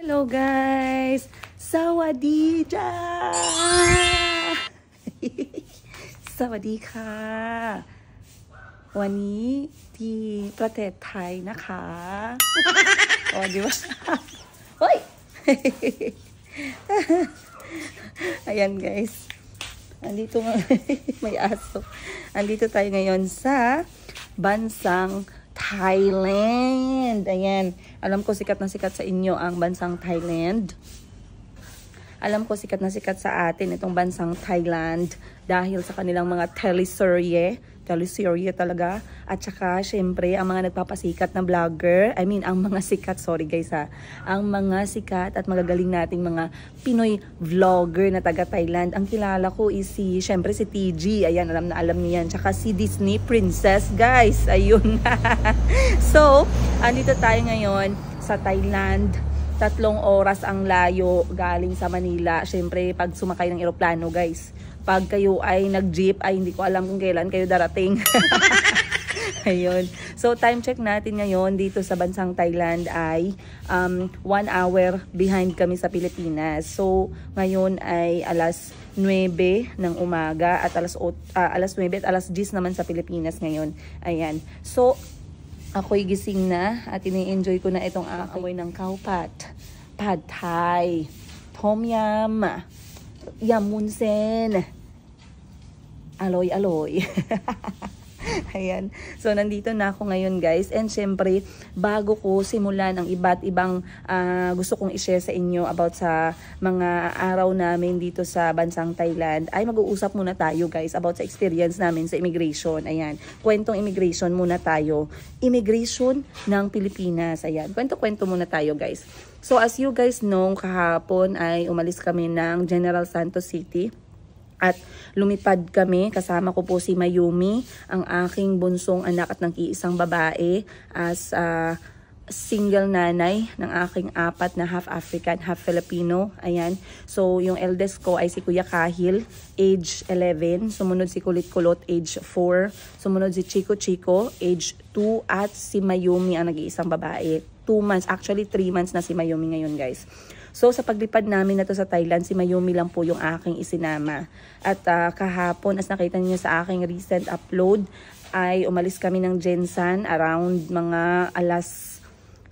Hello guys! Sawadee-ja! สวัสดีค่ะวันนี้ที่ประเทศไทยนะคะโอ้ดีวะเฮ้ย ayan guys, andito may aso. Andito tayo ngayon sa bansang Thailand. Ayan, alam ko sikat na sikat sa inyo ang bansang Thailand. Alam ko sikat na sikat sa atin itong bansang Thailand dahil sa kanilang mga teleserye talaga. At saka syempre ang mga nagpapasikat na vlogger, ang mga sikat, sorry guys ha, ang mga sikat at magagaling nating mga Pinoy vlogger na taga Thailand. Ang kilala ko is syempre si TG, ayan, alam na alam niyan. Tsaka si Disney Princess guys, ayun. So, andito tayo ngayon sa Thailand. 3 oras ang layo galing sa Manila. Syempre, pag sumakay ng eroplano, guys. Pag kayo ay nag-jeep, ay hindi ko alam kung kailan kayo darating. Ayun. So, time check natin ngayon dito sa bansang Thailand ay 1 hour behind kami sa Pilipinas. So, ngayon ay alas 9 ng umaga at alas 9 at alas 10 naman sa Pilipinas ngayon. Ayan. So, ako'y gising na at ini-enjoy ko na itong amoy ng kaupat, pad thai, tom yum, yam munsen, aloy. Ayan. So, nandito na ako ngayon guys. And syempre, bago ko simulan ang iba't ibang gusto kong i-share sa inyo about sa mga araw namin dito sa bansang Thailand, ay mag-uusap muna tayo guys about sa experience namin sa immigration. Ayan. Kwentong immigration muna tayo. Immigration ng Pilipinas. Ayan. Kwento-kwento muna tayo guys. So, as you guys know, kahapon ay umalis kami ng General Santos City. At lumipad kami, kasama ko po si Mayumi, ang aking bunsong anak at ng iisang babae as single nanay ng aking 4 na half African, half Filipino. Ayan. So, yung eldest ko ay si Kuya Kahil, age 11. Sumunod si Kulit Kulot, age 4. Sumunod si Chico Chico, age 2. At si Mayumi, ang nag-iisang babae. 2 months, actually 3 months na si Mayumi ngayon guys. So, sa paglipad namin na to sa Thailand, si Mayumi lang po yung aking isinama. At kahapon, as nakita niyo sa aking recent upload, ay umalis kami ng Jensan around mga alas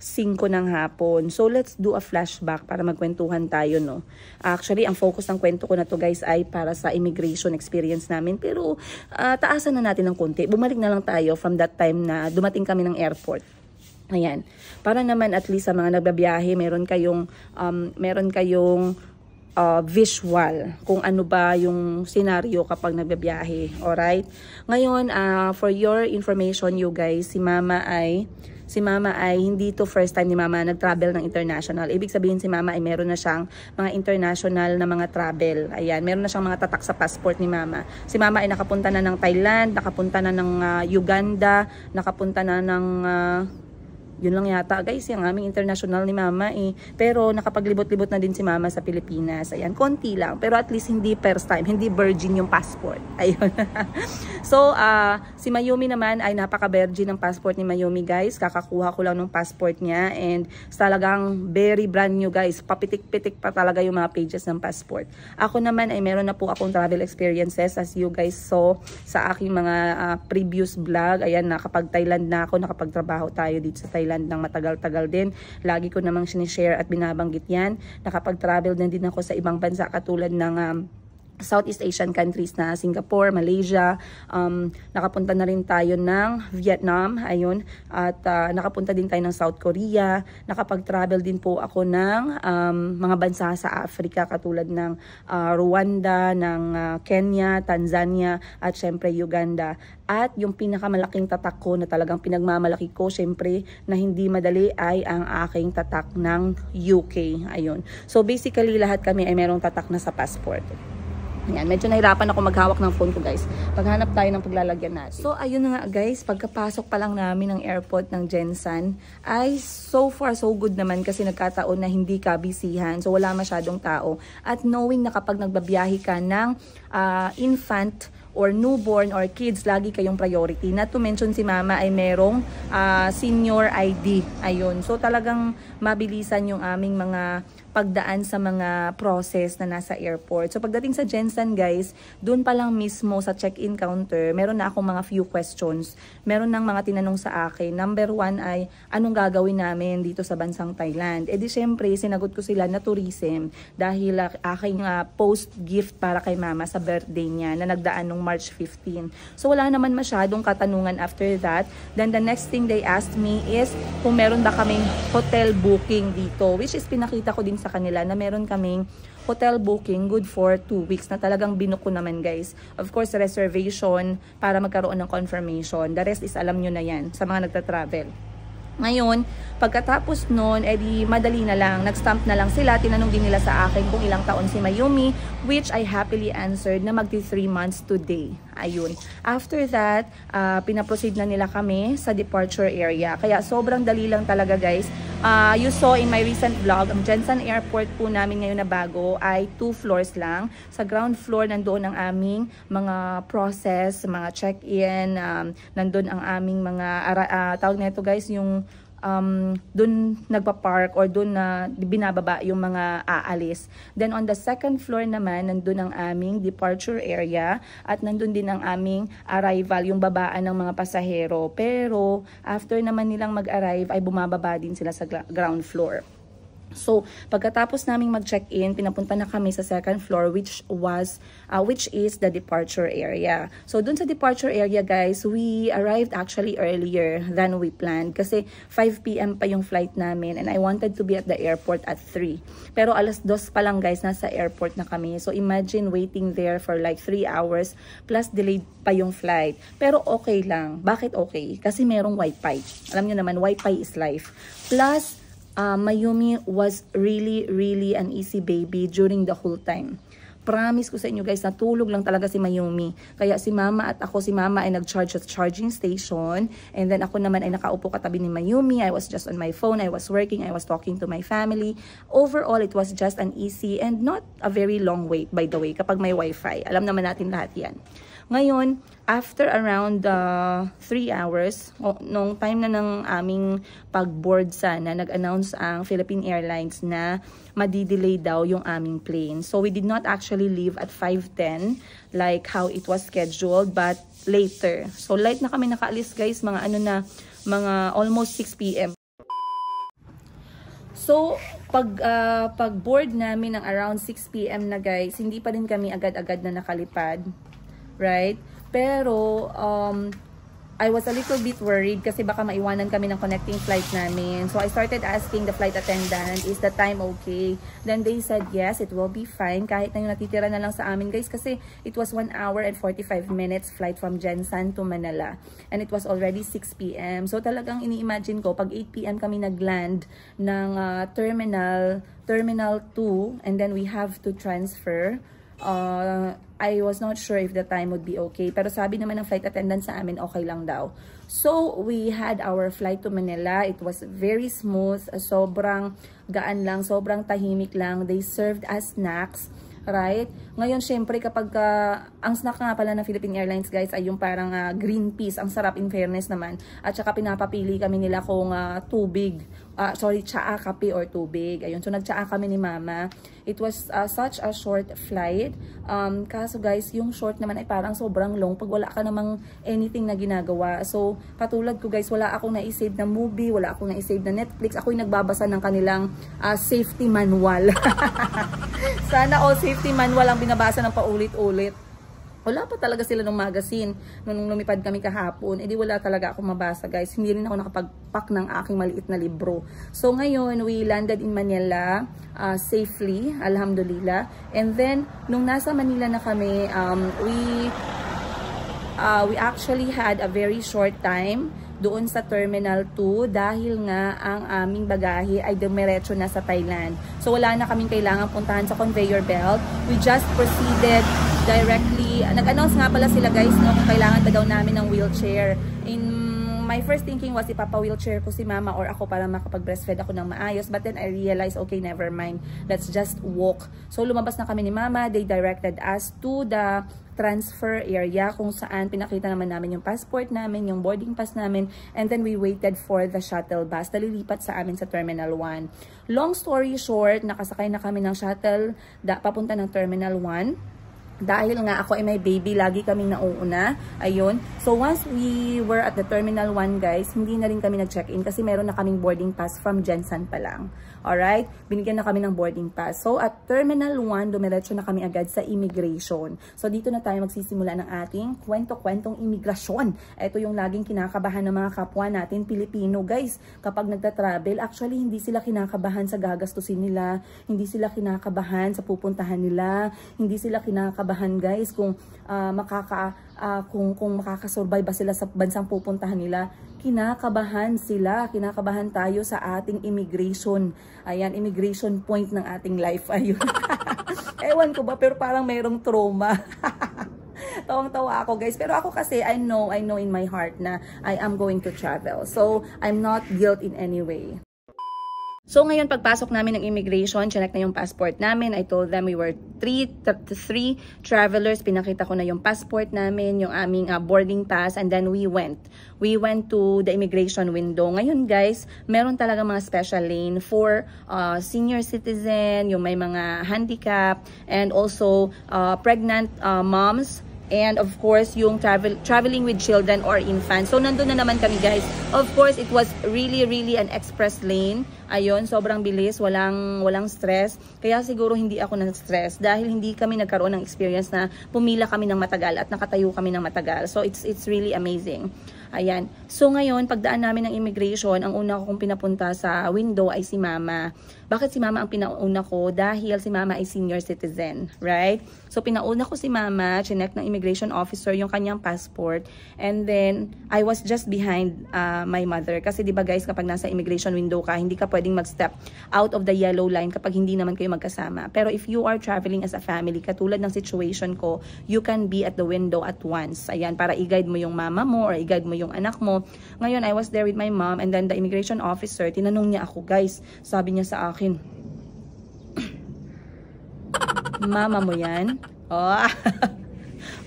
5 ng hapon. So, let's do a flashback para magkwentuhan tayo, no? Actually, ang focus ng kwento ko na to guys ay para sa immigration experience namin. Pero, taasan na natin ng konti. Bumalik na lang tayo from that time na dumating kami ng airport. Ayan. Para naman at least sa mga nagbabiyahe, meron kayong visual kung ano ba yung scenario kapag nagbabiyahe. Alright? Ngayon, for your information you guys, si Mama ay hindi to first time ni Mama nag-travel ng international. Ibig sabihin si Mama ay meron na siyang mga international na mga travel. Ayan, meron na siyang mga tatak sa passport ni Mama. Si Mama ay nakapunta na ng Thailand, nakapunta na ng Uganda, nakapunta na ng yun lang yata guys, yung aming international ni Mama pero nakapaglibot-libot na din si Mama sa Pilipinas. Ayan, konti lang. Pero at least hindi first time, hindi virgin yung passport. Ayun. So, si Mayumi naman ay napaka-virgin ng passport ni Mayumi guys. Kakakuha ko lang ng passport niya and talagang very brand new guys. Papitik-pitik pa talaga yung mga pages ng passport. Ako naman ay meron na po akong travel experiences as you guys saw sa aking mga previous vlog. Ayan, nakapag-Thailand na ako, nakapagtrabaho tayo dito sa Thailand ng matagal-tagal din. Lagi ko namang sinishare at binabanggit yan. Nakapag-travel din ako sa ibang bansa katulad ng Southeast Asian countries na Singapore, Malaysia, nakapunta na rin tayo ng Vietnam, ayun, at nakapunta din tayo ng South Korea, nakapag-travel din po ako ng mga bansa sa Africa katulad ng Rwanda, ng Kenya, Tanzania, at syempre Uganda. At yung pinakamalaking tatak ko na talagang pinagmamalaki ko, syempre, na hindi madali ay ang aking tatak ng UK, ayun. So basically, lahat kami ay merong tatak na sa passport. Ayan, medyo nahirapan ako maghawak ng phone ko guys. Paghanap tayo ng paglalagyan natin. So, ayun na nga guys, pagkapasok pa lang namin ng airport ng Jensan, ay so far so good naman kasi nagkataon na hindi ka bisihan. So, wala masyadong tao. At knowing na kapag nagbabiyahe ka ng infant or newborn or kids, lagi kayong priority. Not to mention si mama ay merong senior ID. Ayun. So talagang mabilisan yung aming mga pagdaan sa mga process na nasa airport. So pagdating sa Jensen guys, doon pa lang mismo sa check-in counter, meron na akong mga few questions. Meron ng mga tinanong sa akin. Number 1 ay, anong gagawin namin dito sa bansang Thailand? E di syempre, sinagot ko sila na tourism dahil aking post gift para kay mama sa birthday niya na nagdaan nung March 15. So wala naman masyadong katanungan after that. Then the next thing they asked me is kung meron ba kaming hotel booking dito, which is pinakita ko din sa kanila na meron kaming hotel booking good for 2 weeks na talagang binuko naman guys. Of course, reservation para magkaroon ng confirmation. The rest is alam nyo na yan sa mga nagta-travel. Ngayon, pagkatapos nun, edi madali na lang. Nag-stamp na lang sila. Tinanong din nila sa akin kung ilang taon si Mayumi, which I happily answered na magti 3 months today. Ayun. After that, pinaproceed na nila kami sa departure area. Kaya sobrang dali lang talaga guys. You saw in my recent vlog, ang Jensen Airport po namin ngayon na bago ay 2 floors lang. Sa ground floor, nandoon ang aming mga process, mga check-in, nandoon ang aming mga, tawag na ito guys, yung doon nagpa-park or doon na binababa yung mga aalis. Then on the second floor naman, nandun ang aming departure area at nandun din ang aming arrival, yung babaan ng mga pasahero. Pero after naman nilang mag-arrive ay bumababa din sila sa ground floor. So, pagkatapos naming mag-check-in, pinapunta na kami sa second floor which is the departure area. So, dun sa departure area guys, we arrived actually earlier than we planned kasi 5 PM pa yung flight namin and I wanted to be at the airport at 3. Pero alas 2 pa lang guys, nasa airport na kami. So, imagine waiting there for like 3 hours plus delayed pa yung flight. Pero okay lang. Bakit okay? Kasi merong wifi. Alam nyo naman, wifi is life. Plus, Mayumi was really an easy baby during the whole time. Promise ko sa inyo guys, natulog lang talaga si Mayumi. Kaya si mama at ako, si mama ay nag-charge sa charging station. And then ako naman ay nakaupo katabi ni Mayumi. I was just on my phone, I was working, I was talking to my family. Overall, it was just an easy and not a very long wait by the way kapag may wifi. Alam naman natin lahat yan. Ngayon, after around 3 hours, nung time na ng aming pag-board sana, nag-announce ang Philippine Airlines na madidelay daw yung aming plane. So, we did not actually leave at 5:10 like how it was scheduled, but later. So, late na kami nakaalis guys, mga almost 6 PM. So, pag-board namin ng around 6 PM na guys, hindi pa rin kami agad-agad na nakalipad. Right? Pero, I was a little bit worried kasi baka maiwanan kami ng connecting flight namin. So, I started asking the flight attendant, is the time okay? Then they said, yes, it will be fine. Kahit na yung natitira na lang sa amin, guys. Kasi it was 1 hour and 45 minutes flight from Jensen to Manila. And it was already 6 PM. So, talagang ini-imagine ko, pag 8 PM kami nag-land ng Terminal 2, and then we have to transfer. I was not sure if the time would be okay. Pero sabi naman ng flight attendant sa amin, okay lang daw. So, we had our flight to Manila. It was very smooth. Sobrang gaan lang. Sobrang tahimik lang. They served us snacks. Right? Ngayon, syempre, kapag ang snack nga pala ng Philippine Airlines, guys, ay yung parang green peas. Ang sarap in fairness naman. At saka pinapapili kami nila kung tubig. Tsaa, kape, or tubig. Ayun. So, nagtsaa kami ni Mama. It was such a short flight. Kaso, guys, yung short naman ay parang sobrang long pag wala ka namang anything na ginagawa. So, katulad ko, guys, wala akong na-save na movie, wala akong na-save na Netflix. Ako'y nagbabasa ng kanilang safety manual. Sana all safety manual ang binabasa ng paulit-ulit. Wala pa talaga sila ng magazine nung lumipad kami kahapon. Di wala talaga ako mabasa, guys. Hindi rin ako nakapag-pack ng aking maliit na libro. So ngayon, we landed in Manila safely, alhamdulillah. And then, nung nasa Manila na kami, we actually had a very short time doon sa Terminal 2 dahil nga ang aming bagahe ay dumiretso na sa Thailand. So wala na kaming kailangan puntahan sa conveyor belt. We just proceeded directly. Nag-announce nga pala sila, guys, no, kung kailangan ba daw namin ng wheelchair. my first thinking was ipapa-wheelchair ko si mama or ako para makapag-breastfeed ako ng maayos. But then I realized, okay, never mind. Let's just walk. So lumabas na kami ni mama. They directed us to the transfer area kung saan pinakita naman namin yung passport namin, yung boarding pass namin, and then we waited for the shuttle bus na lilipat sa amin sa Terminal 1. Long story short, nakasakay na kami ng shuttle papunta ng Terminal 1. Dahil nga ako ay may baby, lagi kaming nauuna. Ayun. So once we were at the Terminal 1 guys, hindi na rin kami nag-check-in kasi meron na kaming boarding pass from Jensen pa lang. Alright? Binigyan na kami ng boarding pass. So at Terminal 1, dumiretso na kami agad sa immigration. So dito na tayo magsisimula ng ating kwento-kwentong imigrasyon. Ito yung laging kinakabahan ng mga kapwa natin Pilipino guys. Kapag nagta-travel, actually hindi sila kinakabahan sa gagastusin nila, hindi sila kinakabahan sa pupuntahan nila, hindi sila kinakabahan guys kung kung makakasurvive ba sila sa bansang pupuntahan nila. Kinakabahan sila, kinakabahan tayo sa ating immigration. Ayan, immigration point ng ating life. Ayun. Ewan ko ba, pero parang mayroong trauma. Tawang-tawa ako guys. Pero ako kasi, I know in my heart na I am going to travel. So, I'm not guilt in any way. So ngayon pagpasok namin ng immigration, chinek na yung passport namin. I told them we were three travelers. Pinakita ko na yung passport namin, yung aming boarding pass, and then we went to the immigration window. Ngayon guys, meron talaga mga special lane for senior citizen, yung may mga handicap, and also pregnant moms. And of course, yung traveling with children or infants. So, nandun na naman kami guys. Of course, it was really an express lane. Ayun, sobrang bilis, walang stress. Kaya siguro hindi ako na-stress dahil hindi kami nagkaroon ng experience na pumila kami ng matagal at nakatayo kami ng matagal. So, it's really amazing. Ayan. So, ngayon, pagdaan namin ng immigration, ang una kong pinapunta sa window ay si mama. Bakit si mama ang pinauna ko? Dahil si mama ay senior citizen, right? So, pinauna ko si mama, chinek ng immigration officer yung kanyang passport, and then, I was just behind my mother. Kasi, di ba guys, kapag nasa immigration window ka, hindi ka pwedeng mag-step out of the yellow line kapag hindi naman kayo magkasama. Pero if you are traveling as a family, katulad ng situation ko, you can be at the window at once. Ayan, para i-guide mo yung mama mo or i-guide mo yung anak mo. Ngayon, I was there with my mom, and then the immigration officer, tinanong niya ako, guys, sabi niya sa akin, mama mo yan? Oh,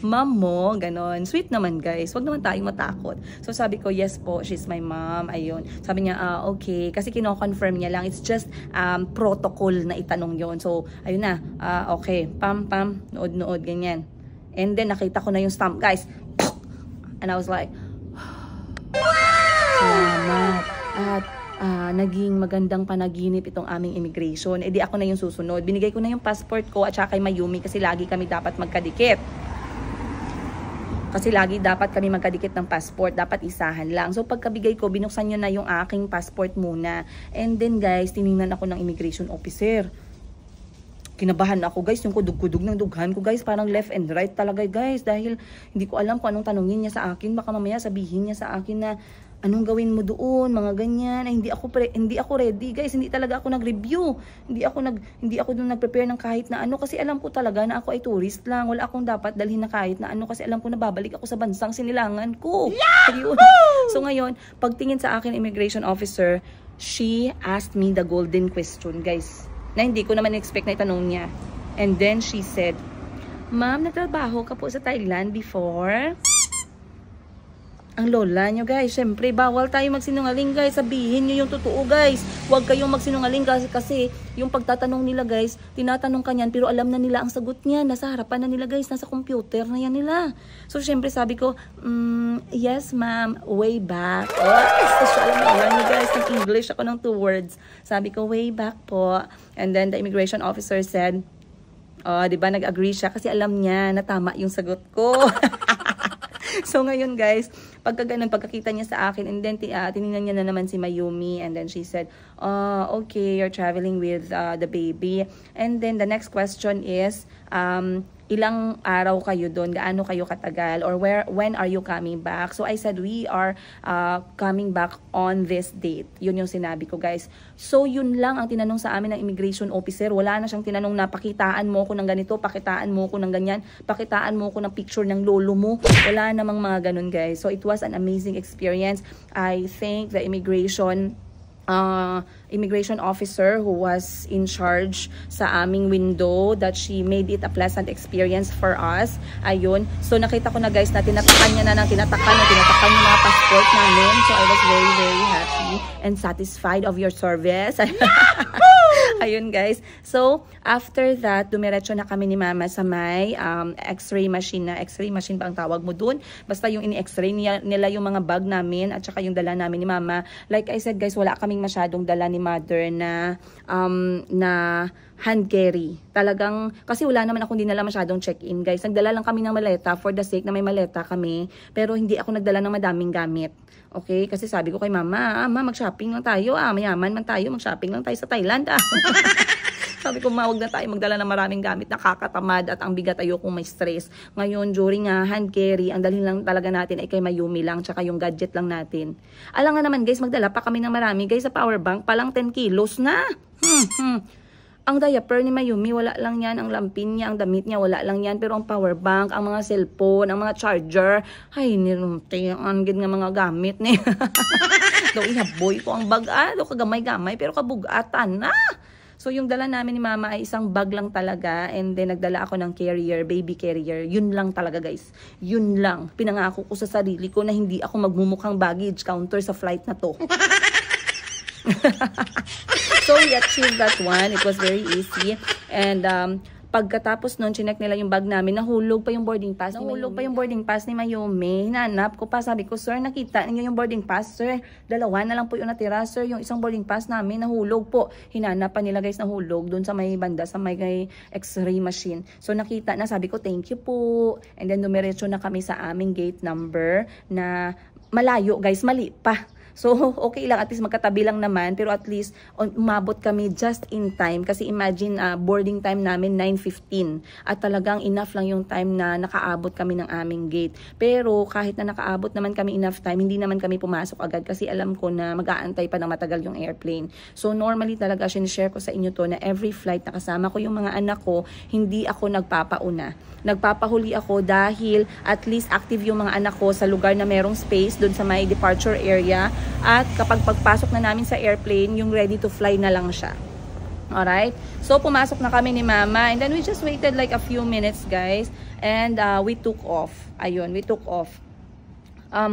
mom mo, ganon. Sweet naman guys, wag naman tayong matakot. So sabi ko, yes po, she's my mom. Ayun, sabi niya, okay, kasi kino-confirm niya lang, it's just protocol na itanong yon. So ayun na, okay, pam, nood, ganyan. And then nakita ko na yung stamp guys, and I was like, salamat. At naging magandang panaginip itong aming immigration. E di ako na yung susunod. Binigay ko na yung passport ko at saka kay Mayumi kasi lagi kami dapat magkadikit. Kasi lagi dapat kami magkadikit ng passport. Dapat isahan lang. So pagkabigay ko, binuksan nyo na yung aking passport muna. And then guys, tiningnan ako ng immigration officer. Kinabahan ako guys, yung kudug-kudug ng dughan ko guys, parang left and right talaga guys, dahil hindi ko alam kung anong tanongin niya sa akin. Baka mamaya sabihin niya sa akin na anong gawin mo doon, mga ganyan. Ay, hindi ako ready guys, hindi talaga ako nag-review, hindi ako doon nag-prepare ng kahit na ano, kasi alam ko talaga na ako ay tourist lang, wala akong dapat dalhin na kahit na ano, kasi alam ko na babalik ako sa bansang sinilangan ko. So ngayon, pagtingin sa akin immigration officer, she asked me the golden question guys, na hindi ko naman expect na itanong niya. And then she said, ma'am, nagtrabaho ka po sa Thailand before? Ang lola nyo guys, syempre bawal tayo magsinungaling guys, sabihin nyo yung totoo guys, huwag kayong magsinungaling kasi yung pagtatanong nila guys, tinatanong ka niyan pero alam na nila ang sagot niya, nasa harapan na nila guys, nasa computer na yan nila. So syempre sabi ko, yes ma'am, way back. So alam nyo guys, nag-English ako ng 2 words. Sabi ko, way back po. And then the immigration officer said, diba nag-agree siya kasi alam niya na tama yung sagot ko. So ngayon guys, pagkakita niya sa akin, and then tinignan niya na naman si Mayumi, and then she said, okay, you're traveling with the baby. And then the next question is, ilang araw kayo doon, gaano kayo katagal, or when are you coming back? So I said, we are coming back on this date. Yun yung sinabi ko, guys. So yun lang ang tinanong sa amin ng immigration officer. Wala na siyang tinanong na pakitaan mo ko ng ganito, pakitaan mo ko ng ganyan, pakitaan mo ko ng picture ng lolo mo. Wala namang mga ganun, guys. So it was an amazing experience. I thank the immigration officer who was in charge sa aming window, that she made it a pleasant experience for us. Ayun. So nakita ko na, guys, na tinatakan niya na ng tinatakan yung mga passport namin. So I was very, very happy and satisfied of your service. Ayun, guys. So after that, dumiretso na kami ni Mama sa may x-ray machine na. X-ray machine ba ang tawag mo dun? Basta yung ini-x-ray nila yung mga bag namin at saka yung dala namin ni Mama. Like I said, guys, wala kaming masyadong dala ni Mother na hand carry. Talagang, kasi wala naman akong dinala masyadong check-in, guys. Nagdala lang kami ng maleta for the sake na may maleta kami. Pero hindi ako nagdala ng madaming gamit. Okay? Kasi sabi ko kay Mama, mag-shopping lang tayo. Mayaman man tayo, mag-shopping lang tayo sa Thailand. Sabi ko, wag na tayo magdala ng maraming gamit, nakakatamad at ang bigat, ayokong may stress. Ngayon, during hand carry, ang dalhin lang talaga natin ay kay Mayumi lang, tsaka yung gadget lang natin. Alam nga naman, guys, magdala pa kami ng marami. Guys, sa power bank, palang 10 kilos na. Ang diaper ni Mayumi, wala lang yan. Ang lampin niya, ang damit niya, wala lang yan. Pero ang power bank, ang mga cellphone, ang mga charger, ay, nirunti, ang nga mga gamit niya. Daw ihaboy ko ang bag, daw kagamay-gamay, pero kabugatan na. So, yung dala namin ni Mama ay isang bag lang talaga, and then nagdala ako ng carrier, baby carrier. Yun lang talaga, guys. Yun lang. Pinangako ko sa sarili ko na hindi ako magmumukhang baggage counter sa flight na to. So, we achieved that one. It was very easy. And, pagkatapos nun, chinek nila yung bag namin, nahulog pa yung boarding pass. Nahulog pa yung boarding pass ni Mayumi. Hinanap ko pa, sabi ko, sir, nakita niyo yung boarding pass, sir. Dalawa na lang po yung natira, sir. Yung isang boarding pass namin, nahulog po. Hinanap pa nila, guys, nahulog dun sa may banda, sa may x-ray machine. So, nakita na, sabi ko, thank you po. And then, dumiretso na kami sa aming gate number na malayo, guys, mali pa. So, okay lang, at least magkatabi lang naman, pero at least umabot kami just in time. Kasi imagine, boarding time namin 9:15. At talagang enough lang yung time na nakaabot kami ng aming gate. Pero kahit na nakaabot naman kami enough time, hindi naman kami pumasok agad kasi alam ko na mag-aantay pa ng matagal yung airplane. So, normally talaga, sinishare ko sa inyo to na every flight na kasama ko yung mga anak ko, hindi ako nagpapauna. Nagpapahuli ako dahil at least active yung mga anak ko sa lugar na merong space, doon sa may departure area. At kapag pagpasok na namin sa airplane, yung ready to fly na lang siya. Alright? So, pumasok na kami ni Mama. And then, we just waited like a few minutes, guys. And we took off. Ayun, we took off.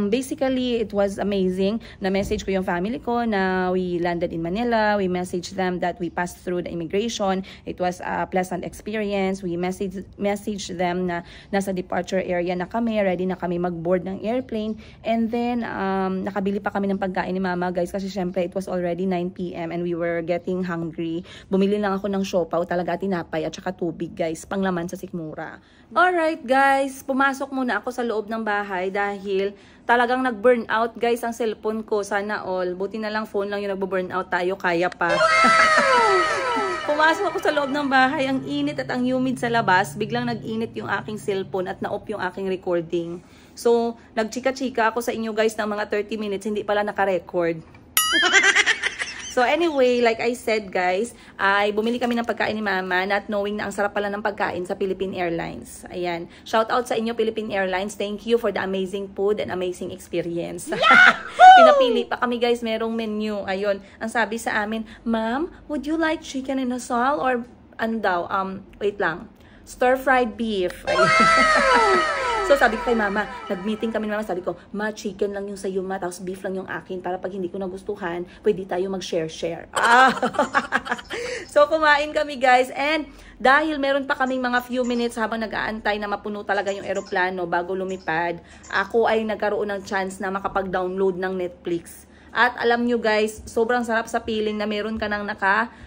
Basically, it was amazing. Na-message ko yung family ko na we landed in Manila. We messaged them that we passed through the immigration. It was a pleasant experience. We messaged them na nasa departure area na kami. Ready na kami mag-board ng airplane. And then, nakabili pa kami ng pagkain ni Mama, guys. Kasi syempre, it was already 9 p.m. and we were getting hungry. Bumili lang ako ng siopaw, talaga tinapay at saka tubig, guys. Panglaman sa sikmura. Alright, guys. Pumasok muna ako sa loob ng bahay dahil talagang nag-burn out, guys, ang cellphone ko. Sana all. Buti na lang phone lang yung nagbo-burn out tayo. Kaya pa. Pumasok ako sa loob ng bahay. Ang init at ang humid sa labas. Biglang nag-init yung aking cellphone at na-off yung aking recording. So, nagchika-chika ako sa inyo, guys, ng mga 30 minutes. Hindi pala naka-record. So anyway, like I said, guys, ay bumili kami ng pagkain ni Mama, not knowing na ang sarap pala ng pagkain sa Philippine Airlines. Ayan. Shout out sa inyo, Philippine Airlines. Thank you for the amazing food and amazing experience. Pinapili pa kami, guys, merong menu. Ayun. Ang sabi sa amin, Ma'am, would you like chicken in a sal or ano daw? Wait lang. Stir-fried beef. Ayun. So, sabi ko kay Mama, nag-meeting kami ni Mama, sabi ko, Ma, chicken lang yung sa'yo, Ma, tapos beef lang yung akin, para pag hindi ko nagustuhan, pwede tayo mag-share-share. So, kumain kami, guys, and dahil meron pa kaming mga few minutes habang nag-aantay na mapuno talaga yung eroplano bago lumipad, ako ay nagkaroon ng chance na makapag-download ng Netflix. At alam nyo, guys, sobrang sarap sa feeling na meron ka ng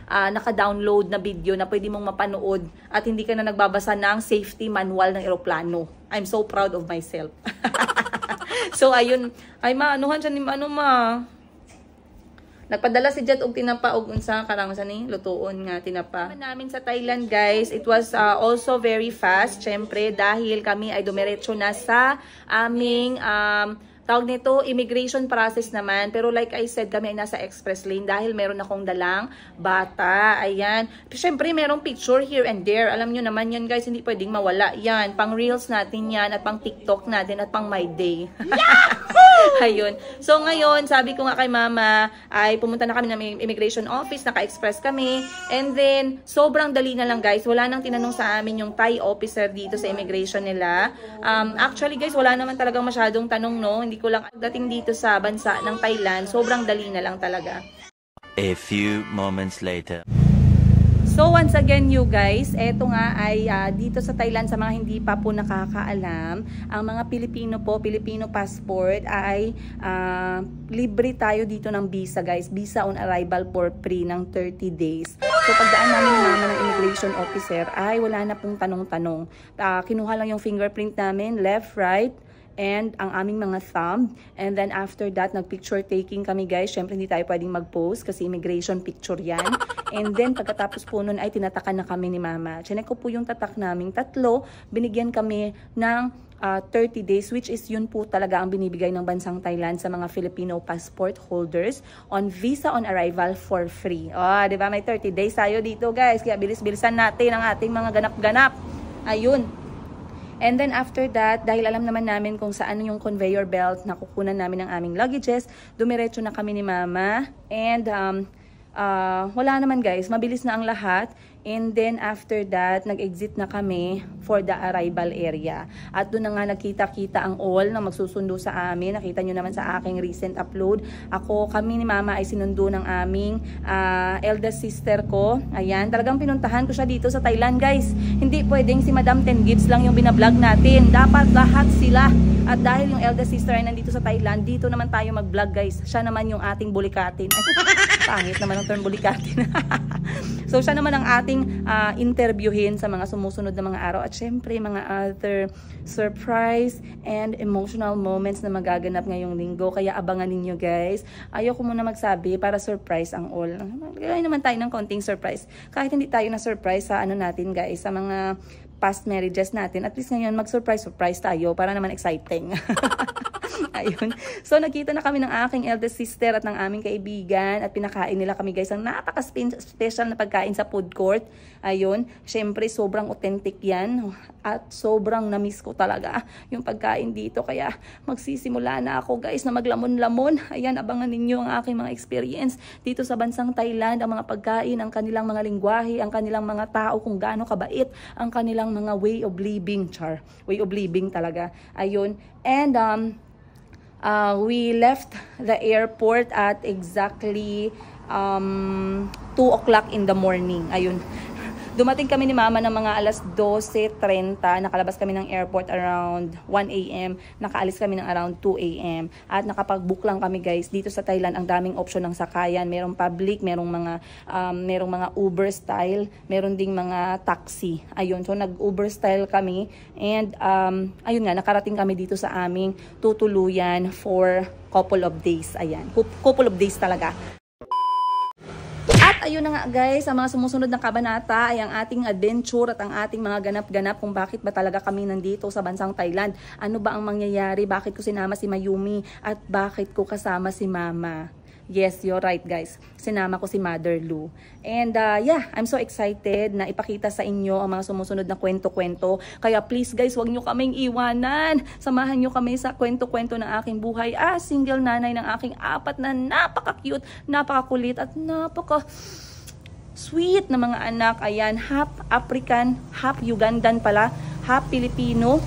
naka-download na video na pwede mong mapanood at hindi ka na nagbabasa ng safety manual ng eroplano. I'm so proud of myself. So, ayun. Ay, Ma, anuhan siya ni Ma. Nagpadala si Jet og tinapa og unsa karang sa ni lutuon nga tinapa. Namin sa Thailand guys, it was also very fast syempre dahil kami ay dumiretso na sa aming tawag nito, immigration process naman. Pero like I said, kami ay nasa express lane dahil meron akong dalang bata. Ayan. Siyempre, merong picture here and there. Alam nyo naman yan guys, hindi pwedeng mawala yan. Pang reels natin yan at pang TikTok natin at pang my day. Ayun. So ngayon, sabi ko nga kay mama, ay pumunta na kami ng immigration office, naka-express kami. And then, sobrang dali na lang guys. Wala nang tinanong sa amin yung Thai officer dito sa immigration nila. Actually guys, wala naman talagang masyadong tanong, no? Hindi ko lang dating dito sa bansa ng Thailand, sobrang dali na lang talaga. A few moments later. So once again you guys, eto nga ay dito sa Thailand sa mga hindi pa po nakakaalam, ang mga Pilipino po, Filipino passport ay libre tayo dito ng visa guys. Visa on arrival for free ng 30 days. So pagdaan namin ng immigration officer ay wala na pong tanong-tanong. Kinuha lang yung fingerprint namin, left, right, and ang aming mga thumb. And then after that, nag-picture taking kami guys. Syempre hindi tayo pwedeng mag-post kasi immigration picture yan. And then pagkatapos po nun ay tinatakan na kami ni mama. Chinek ko po yung tatak naming tatlo. Binigyan kami ng 30 days, which is yun po talaga ang binibigay ng bansang Thailand sa mga Filipino passport holders on visa on arrival for free. Oh, di ba? May 30 days tayo dito guys. Kaya bilis-bilisan natin ang ating mga ganap-ganap. Ayun. And then after that, dahil alam naman namin kung saan yung conveyor belt na kukunan namin ng aming luggages, dumiretso na kami ni mama. And wala naman guys, mabilis na ang lahat. And then after that, nag-exit na kami for the arrival area. At doon na nga nagkita-kita ang all na magsusundo sa amin. Nakita nyo naman sa aking recent upload. Kami ni mama ay sinundo ng aming eldest sister ko. Ayan, talagang pinuntahan ko siya dito sa Thailand guys. Hindi pwedeng si Madam Ten Gibbs lang yung binablog natin. Dapat lahat sila. At dahil yung eldest sister ay nandito sa Thailand, dito naman tayo mag-vlog guys. Siya naman yung ating bulikatin. Pangit naman ang term bulikatin. So siya naman ang ating interviewin sa mga sumusunod na mga araw. At syempre mga other surprise and emotional moments na magaganap ngayong linggo. Kaya abangan ninyo guys. Ayoko muna magsabi para surprise ang all. Gawin naman tayo ng konting surprise. Kahit hindi tayo na surprise sa ano natin guys, sa mga past marriages natin, at least ngayon mag-surprise tayo para naman exciting. Ayun. So nakita na kami ng aking eldest sister at ng aming kaibigan at pinakain nila kami guys ang napaka-special na pagkain sa food court. Ayun. Syempre sobrang authentic yan at sobrang na-miss ko talaga yung pagkain dito. Kaya magsisimula na ako guys na maglamon-lamon. Ayan, abangan ninyo ang aking mga experience dito sa bansang Thailand, ang mga pagkain, ang kanilang mga lingwahe, ang kanilang mga tao kung gaano kabait, ang kanilang mga way of living, way of living talaga. Ayun. And we left the airport at exactly 2 o'clock in the morning. Ayun. Dumating kami ni mama ng mga alas 12:30. Nakalabas kami ng airport around 1 a.m. Nakaalis kami ng around 2 a.m. At nakapag-book lang kami guys. Dito sa Thailand, ang daming option ng sakayan. Merong public, merong mga Uber style, meron ding mga taxi. Ayun, so nag-Uber style kami. And ayun nga, nakarating kami dito sa aming tutuluyan for couple of days. Ayan, couple of days talaga. At ayun na nga guys, ang mga sumusunod na kabanata ay ang ating adventure at ang ating mga ganap-ganap kung bakit ba talaga kami nandito sa bansang Thailand. Ano ba ang mangyayari? Bakit ko sinama si Mayumi? At bakit ko kasama si Mama? Yes, you're right guys. Sinama ko si Mother Lou. And yeah, I'm so excited na ipakita sa inyo ang mga sumusunod na kwento-kwento. Kaya please guys, huwag nyo kaming iwanan. Samahan nyo kami sa kwento-kwento ng aking buhay. Single nanay ng aking 4 na napaka-cute, napaka-kulit at napaka-sweet na mga anak. Ayan, half African, half Ugandan pala, half Filipino.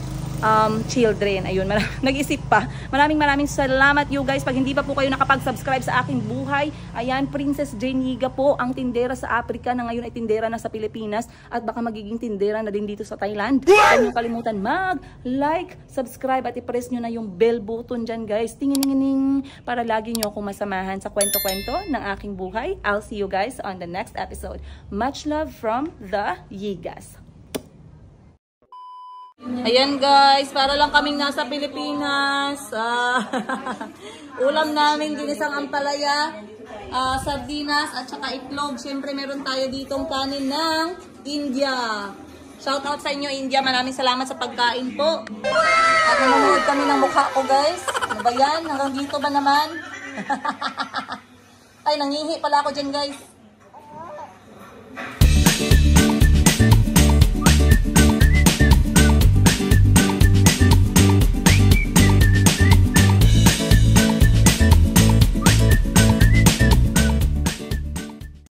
Children. Ayun, nag-isip pa. Maraming salamat you guys. Pag hindi pa po kayo nakapag-subscribe sa aking buhay, ayan, Princess Jeniga po, ang tindera sa Africa na ngayon ay tindera na sa Pilipinas at baka magiging tindera na din dito sa Thailand. Huwag niyo kalimutan mag-like, subscribe at i-press nyo na yung bell button dyan guys. Tingin-tingin para lagi nyo akong masamahan sa kwento-kwento ng aking buhay. I'll see you guys on the next episode. Much love from the Yigas. Ayan guys, para lang kaming nasa Pilipinas. Ulam namin ginisang ampalaya, sardinas at saka itlog. Siyempre meron tayo ditong kanin ng India. Shout out sa inyo India, maraming salamat sa pagkain po. At nanonood kami ng mukha ko guys. Ano ba yan? Hanggang dito ba naman? Ay, nangihi pala ako dyan guys.